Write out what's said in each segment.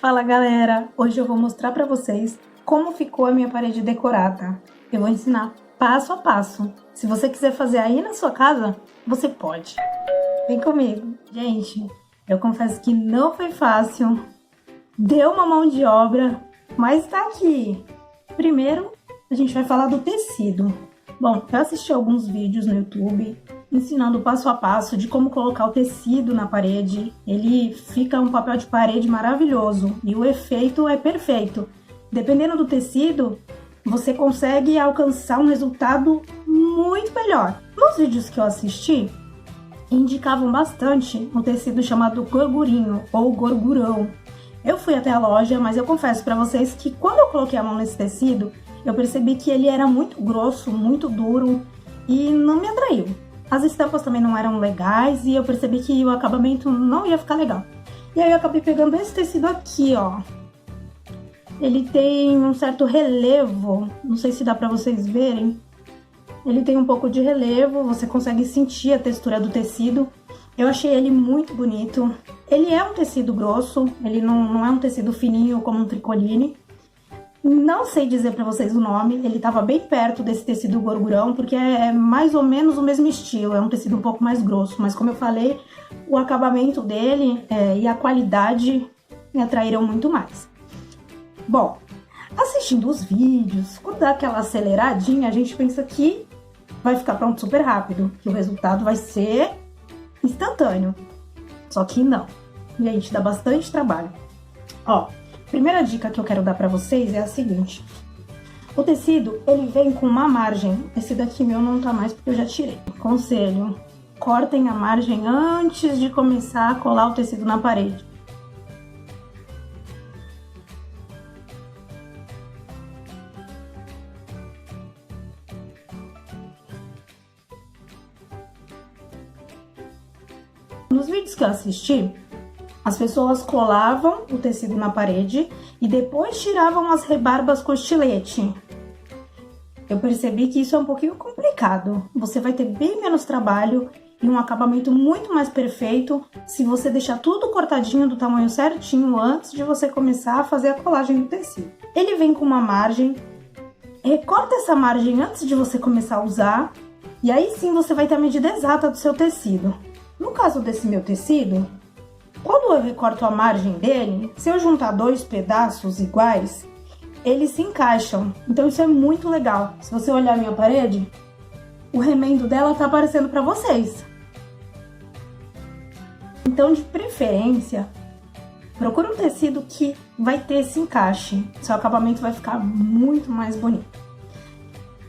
Fala galera, hoje eu vou mostrar pra vocês como ficou a minha parede decorada. Eu vou ensinar passo a passo. Se você quiser fazer aí na sua casa, você pode. Vem comigo. Gente, eu confesso que não foi fácil. Deu uma mão de obra, mas tá aqui. Primeiro, a gente vai falar do tecido. Bom, eu assisti alguns vídeos no YouTube ensinando passo a passo de como colocar o tecido na parede. Ele fica um papel de parede maravilhoso e o efeito é perfeito. Dependendo do tecido, você consegue alcançar um resultado muito melhor. Nos vídeos que eu assisti, indicavam bastante um tecido chamado gorgurinho ou gorgurão. Eu fui até a loja, mas eu confesso para vocês que quando eu coloquei a mão nesse tecido, eu percebi que ele era muito grosso, muito duro e não me atraiu. As estampas também não eram legais e eu percebi que o acabamento não ia ficar legal. E aí eu acabei pegando esse tecido aqui, ó. Ele tem um certo relevo, não sei se dá pra vocês verem. Ele tem um pouco de relevo, você consegue sentir a textura do tecido. Eu achei ele muito bonito. Ele é um tecido grosso, ele não é um tecido fininho como um tricoline. Não sei dizer pra vocês o nome, ele tava bem perto desse tecido gorgurão, porque é mais ou menos o mesmo estilo, é um tecido um pouco mais grosso, mas como eu falei, o acabamento dele e a qualidade me atraíram muito mais. Bom, assistindo os vídeos, quando dá aquela aceleradinha, a gente pensa que vai ficar pronto super rápido, que o resultado vai ser instantâneo. Só que não, gente, dá bastante trabalho. Ó, primeira dica que eu quero dar pra vocês é a seguinte. O tecido, ele vem com uma margem. Esse daqui meu não tá mais porque eu já tirei. Conselho, cortem a margem antes de começar a colar o tecido na parede. Nos vídeos que eu assisti, as pessoas colavam o tecido na parede e depois tiravam as rebarbas com estilete. Eu percebi que isso é um pouquinho complicado. Você vai ter bem menos trabalho e um acabamento muito mais perfeito se você deixar tudo cortadinho do tamanho certinho antes de você começar a fazer a colagem do tecido. Ele vem com uma margem, recorta essa margem antes de você começar a usar e aí sim você vai ter a medida exata do seu tecido. No caso desse meu tecido, quando eu recorto a margem dele, se eu juntar dois pedaços iguais, eles se encaixam. Então isso é muito legal. Se você olhar a minha parede, o remendo dela tá aparecendo para vocês. Então, de preferência, procure um tecido que vai ter esse encaixe. Seu acabamento vai ficar muito mais bonito.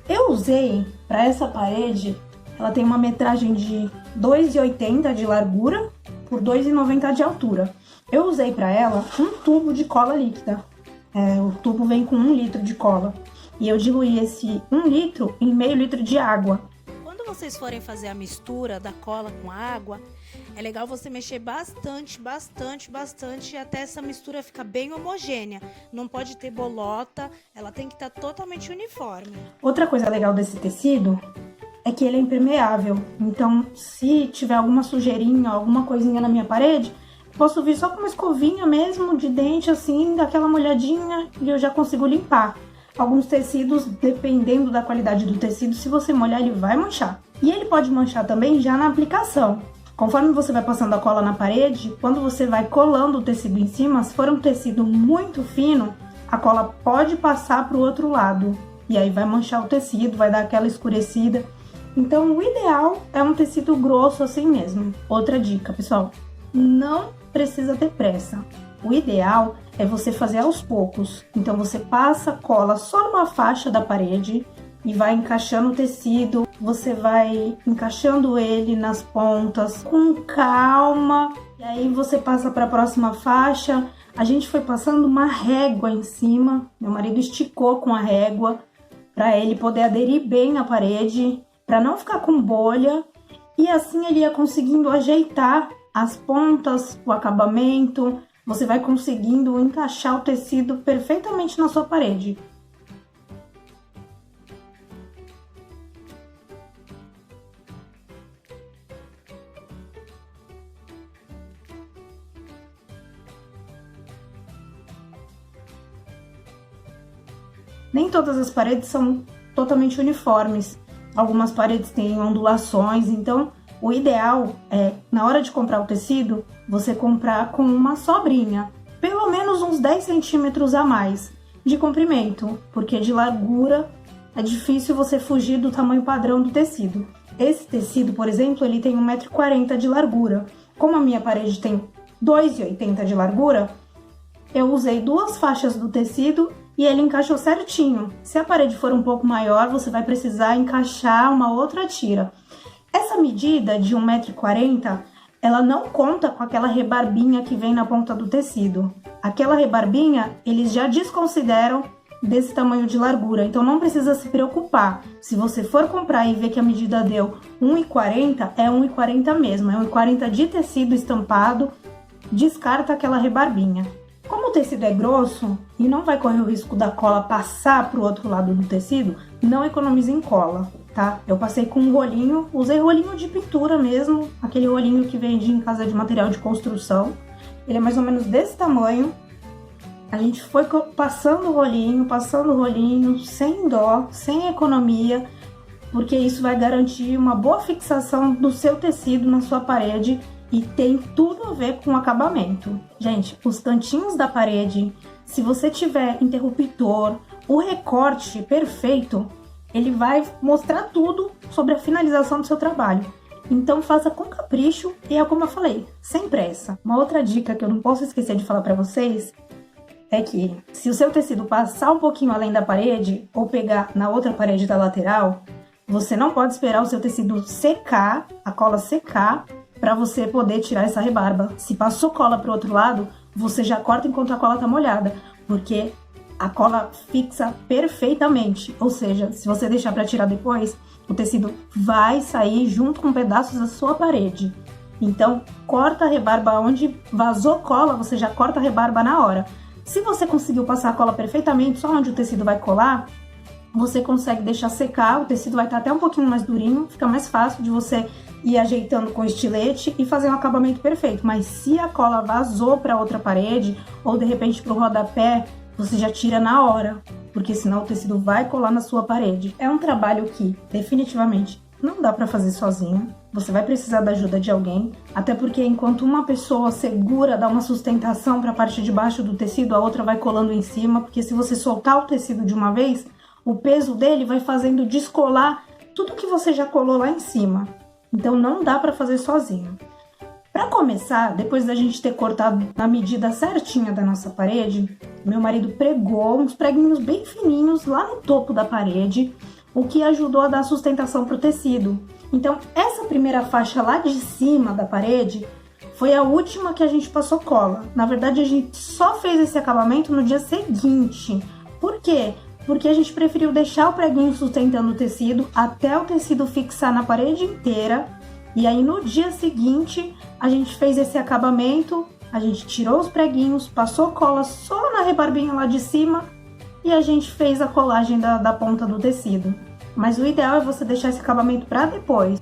Eu usei para essa parede, ela tem uma metragem de 2,80 de largura por 2,90 de altura. Eu usei para ela um tubo de cola líquida. O tubo vem com 1 litro de cola. E eu diluí esse 1 litro em meio litro de água. Quando vocês forem fazer a mistura da cola com a água, é legal você mexer bastante até essa mistura ficar bem homogênea. Não pode ter bolota, ela tem que estar totalmente uniforme. Outra coisa legal desse tecido é que ele é impermeável. Então, se tiver alguma sujeirinha, alguma coisinha na minha parede, posso vir só com uma escovinha mesmo de dente, assim, daquela molhadinha, e eu já consigo limpar. Alguns tecidos, dependendo da qualidade do tecido, se você molhar, ele vai manchar. E ele pode manchar também já na aplicação. Conforme você vai passando a cola na parede, quando você vai colando o tecido em cima, se for um tecido muito fino, a cola pode passar para o outro lado. E aí vai manchar o tecido, vai dar aquela escurecida. Então, o ideal é um tecido grosso assim mesmo. Outra dica, pessoal, não precisa ter pressa. O ideal é você fazer aos poucos. Então, você passa cola só numa faixa da parede e vai encaixando o tecido. Você vai encaixando ele nas pontas com calma. E aí, você passa para a próxima faixa. A gente foi passando uma régua em cima. Meu marido esticou com a régua para ele poder aderir bem à parede, para não ficar com bolha, e assim ele ia conseguindo ajeitar as pontas, o acabamento, você vai conseguindo encaixar o tecido perfeitamente na sua parede. Nem todas as paredes são totalmente uniformes. Algumas paredes têm ondulações, então o ideal é, na hora de comprar o tecido, você comprar com uma sobrinha, pelo menos uns 10 centímetros a mais de comprimento, porque de largura é difícil você fugir do tamanho padrão do tecido. Esse tecido, por exemplo, ele tem 1,40 m de largura. Como a minha parede tem 2,80 m de largura, eu usei 2 faixas do tecido e ele encaixou certinho. Se a parede for um pouco maior, você vai precisar encaixar uma outra tira. Essa medida de 1,40 m, ela não conta com aquela rebarbinha que vem na ponta do tecido. Aquela rebarbinha, eles já desconsideram desse tamanho de largura, então não precisa se preocupar. Se você for comprar e ver que a medida deu 1,40, é 1,40 mesmo, é 1,40 de tecido estampado, descarta aquela rebarbinha. Como o tecido é grosso e não vai correr o risco da cola passar para o outro lado do tecido, não economize em cola, tá? Eu passei com um rolinho, usei rolinho de pintura mesmo, aquele rolinho que vende em casa de material de construção. Ele é mais ou menos desse tamanho. A gente foi passando o rolinho, sem dó, sem economia, porque isso vai garantir uma boa fixação do seu tecido na sua parede e tem tudo a ver com o acabamento. Gente, os cantinhos da parede, se você tiver interruptor, o recorte perfeito, ele vai mostrar tudo sobre a finalização do seu trabalho. Então faça com capricho e é como eu falei, sem pressa. Uma outra dica que eu não posso esquecer de falar para vocês é que se o seu tecido passar um pouquinho além da parede ou pegar na outra parede da lateral, você não pode esperar o seu tecido secar, a cola secar, para você poder tirar essa rebarba. Se passou cola para o outro lado, você já corta enquanto a cola tá molhada, porque a cola fixa perfeitamente. Ou seja, se você deixar para tirar depois, o tecido vai sair junto com pedaços da sua parede. Então, corta a rebarba onde vazou cola, você já corta a rebarba na hora. Se você conseguiu passar a cola perfeitamente, só onde o tecido vai colar, você consegue deixar secar, o tecido vai estar até um pouquinho mais durinho, fica mais fácil de você ir ajeitando com estilete e fazer um acabamento perfeito. Mas se a cola vazou para outra parede ou de repente para o rodapé, você já tira na hora, porque senão o tecido vai colar na sua parede. É um trabalho que definitivamente não dá para fazer sozinho. Você vai precisar da ajuda de alguém, até porque enquanto uma pessoa segura, dá uma sustentação para a parte de baixo do tecido, a outra vai colando em cima, porque se você soltar o tecido de uma vez, o peso dele vai fazendo descolar tudo que você já colou lá em cima. Então não dá para fazer sozinho. Para começar, depois da gente ter cortado na medida certinha da nossa parede, meu marido pregou uns preguinhos bem fininhos lá no topo da parede, o que ajudou a dar sustentação para o tecido. Então, essa primeira faixa lá de cima da parede foi a última que a gente passou cola. Na verdade, a gente só fez esse acabamento no dia seguinte. Por quê? Porque a gente preferiu deixar o preguinho sustentando o tecido até o tecido fixar na parede inteira. E aí, no dia seguinte, a gente fez esse acabamento, a gente tirou os preguinhos, passou cola só na rebarbinha lá de cima e a gente fez a colagem da ponta do tecido. Mas o ideal é você deixar esse acabamento para depois.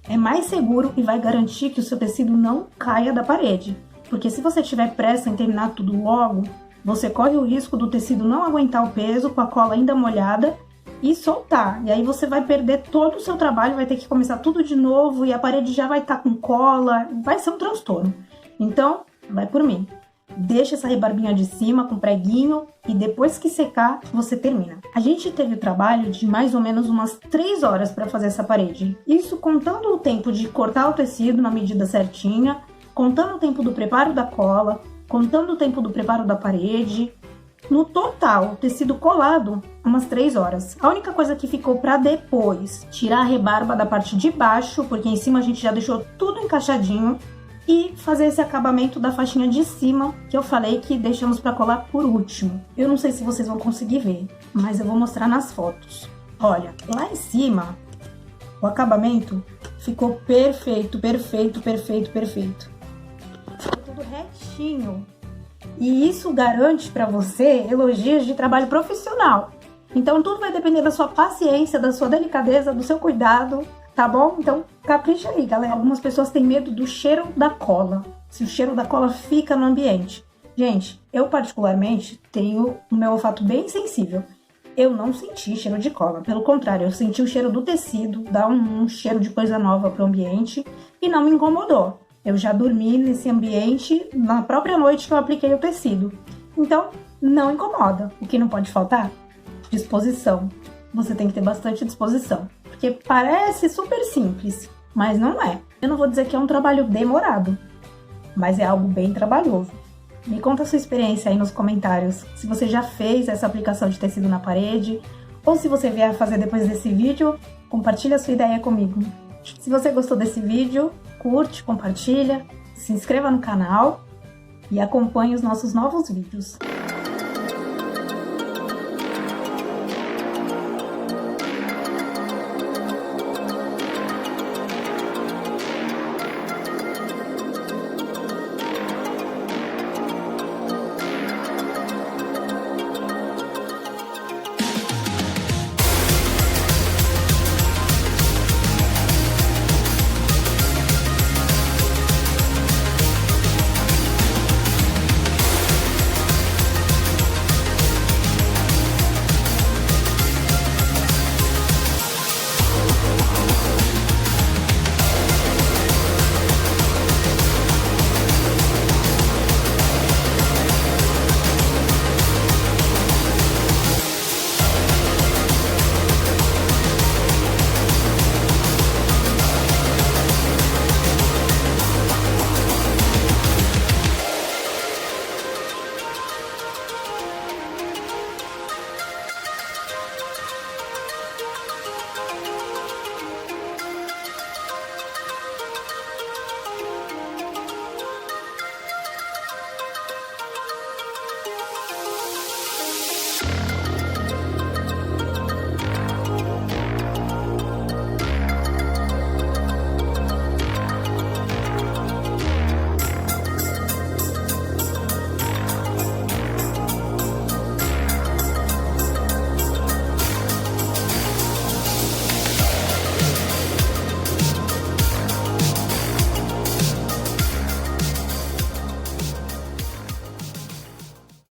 É mais seguro e vai garantir que o seu tecido não caia da parede. Porque se você tiver pressa em terminar tudo logo, você corre o risco do tecido não aguentar o peso com a cola ainda molhada e soltar. E aí você vai perder todo o seu trabalho, vai ter que começar tudo de novo e a parede já vai estar com cola, vai ser um transtorno. Então, vai por mim. Deixa essa rebarbinha de cima com preguinho e depois que secar, você termina. A gente teve o trabalho de mais ou menos umas 3 horas para fazer essa parede. Isso contando o tempo de cortar o tecido na medida certinha, contando o tempo do preparo da cola, contando o tempo do preparo da parede. No total, o tecido colado, umas 3 horas. A única coisa que ficou para depois, tirar a rebarba da parte de baixo, porque em cima a gente já deixou tudo encaixadinho, e fazer esse acabamento da faixinha de cima, que eu falei que deixamos para colar por último. Eu não sei se vocês vão conseguir ver, mas eu vou mostrar nas fotos. Olha, lá em cima, o acabamento ficou perfeito, perfeito, perfeito, perfeito. Ficou tudo retinho. E isso garante para você elogios de trabalho profissional. Então tudo vai depender da sua paciência, da sua delicadeza, do seu cuidado, tá bom? Então capricha aí, galera. Algumas pessoas têm medo do cheiro da cola, se o cheiro da cola fica no ambiente. Gente, eu particularmente tenho o meu olfato bem sensível. eu não senti cheiro de cola. Pelo contrário, eu senti o cheiro do tecido, dá um cheiro de coisa nova pro ambiente e não me incomodou. Eu já dormi nesse ambiente na própria noite que eu apliquei o tecido. Então, não incomoda. O que não pode faltar? Disposição. Você tem que ter bastante disposição. Porque parece super simples, mas não é. Eu não vou dizer que é um trabalho demorado, mas é algo bem trabalhoso. Me conta a sua experiência aí nos comentários. Se você já fez essa aplicação de tecido na parede, ou se você vier fazer depois desse vídeo, compartilha a sua ideia comigo. Se você gostou desse vídeo, curte, compartilha, se inscreva no canal e acompanhe os nossos novos vídeos.